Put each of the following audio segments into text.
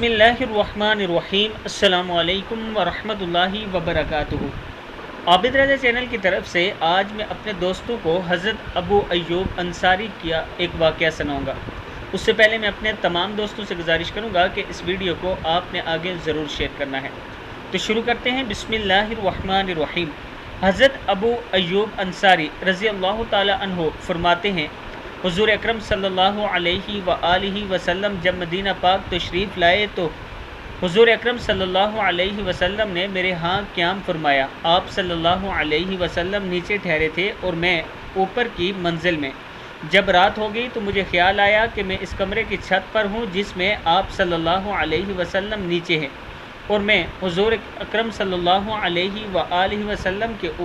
बिस्मिल्लाहिर्रहमानिर्रहीम। अस्सलामु अलैकुम वरहमतुल्लाहि वबरकातुहू। आबिद रज़ा चैनल की तरफ से आज मैं अपने दोस्तों को हज़रत अबू अय्यूब अंसारी का एक वाक़या सुनाऊंगा। उससे पहले मैं अपने तमाम दोस्तों से गुजारिश करूंगा कि इस वीडियो को आपने आगे ज़रूर शेयर करना है। तो शुरू करते हैं। बिस्मिल्लाहिर्रहमानिर्रहीम। हज़रत अबू अय्यूब अंसारी रज़ी अल्लाह ताला अन्हु फरमाते हैं, हुज़ूर अकरम सल्लल्लाहु अलैहि व आलिहि वसल्लम जब मदीना पाक तशरीफ़ लाए तो हुज़ूर अकरम सल्लल्लाहु अलैहि वसल्लम ने मेरे यहाँ क़याम फरमाया। आप सल्लल्लाहु अलैहि वसल्लम नीचे ठहरे थे और मैं ऊपर की मंजिल में। जब रात हो गई तो मुझे ख़्याल आया कि मैं इस कमरे की छत पर हूँ जिसमें आप सल्लल्लाहु अलैहि वसल्लम नीचे हैं और मैं हुज़ूर अकरम सल्लल्लाहु अलैहि व आलिहि वसल्लम के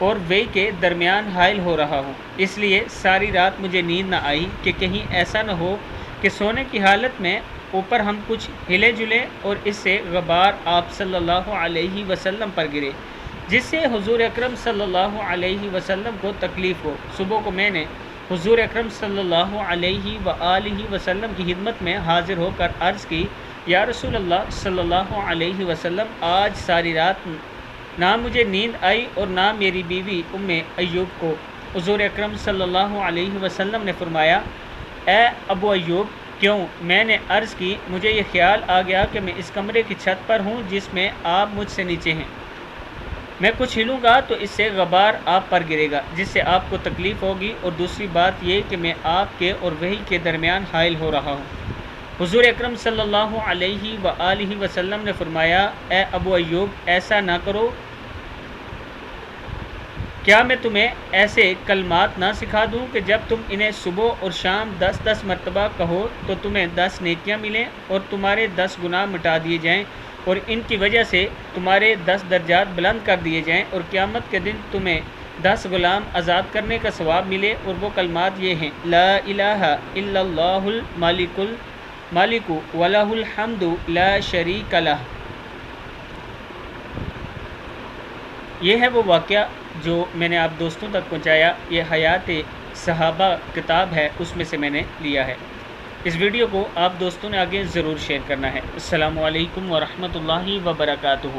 और वे के दरमियान हाइल हो रहा हूँ। इसलिए सारी रात मुझे नींद न आई कि कहीं ऐसा न हो कि सोने की हालत में ऊपर हम कुछ हिले जुले और इससे गबार आप सल्लल्लाहु अलैहि वसल्लम पर गिरे जिससे हुज़ूर अकरम सल्लल्लाहु अलैहि वसल्लम को तकलीफ़ हो। सुबह को मैंने हुज़ूर अकरम सल्लल्लाहु अलैहि व आलिहि वसल्लम की खिदमत में हाज़िर होकर अर्ज़ की, या रसूल अल्लाह सल्लल्लाहु अलैहि वसल्लम, आज सारी रात ना मुझे नींद आई और ना मेरी बीवी उम्मे अय्यूब को। हुज़ूर अकरम सल्लल्लाहु अलैहि वसल्लम ने फरमाया, ए अबू अय्यूब, क्यों? मैंने अर्ज़ की, मुझे ये ख्याल आ गया कि मैं इस कमरे की छत पर हूँ जिसमें आप मुझसे नीचे हैं। मैं कुछ हिलूँगा तो इससे गबार आप पर गिरेगा जिससे आपको तकलीफ़ होगी, और दूसरी बात ये कि मैं आपके और वही के दरमियान हाइल हो रहा हूँ। हुज़ूर अकरम सल्लल्लाहु अलैहि व आलिहि वसल्लम ने फरमाया, ए अबू अय्यूब, ऐसा ना करो। क्या मैं तुम्हें ऐसे कलमात ना सिखा दूं कि जब तुम इन्हें सुबह और शाम 10-10 मरतबा कहो तो तुम्हें 10 नेकियां मिलें और तुम्हारे 10 गुनाह मिटा दिए जाएं, और इनकी वजह से तुम्हारे 10 दर्जात बुलंद कर दिए जाएं, और क़यामत के दिन तुम्हें 10 गुलाम आज़ाद करने का सवाब मिले। और वो कलमात ये हैं, ला इलाहा इल्लल्लाहुल मालिकु वलहुल हम्दु ला शरीका लह। ये है वो वाक़या जो मैंने आप दोस्तों तक पहुँचाया। ये हयात सहाबा किताब है, उसमें से मैंने लिया है। इस वीडियो को आप दोस्तों ने आगे ज़रूर शेयर करना है। अस्सलामु अलैकुम वरहमतुल्लाहि वबरकातुहू।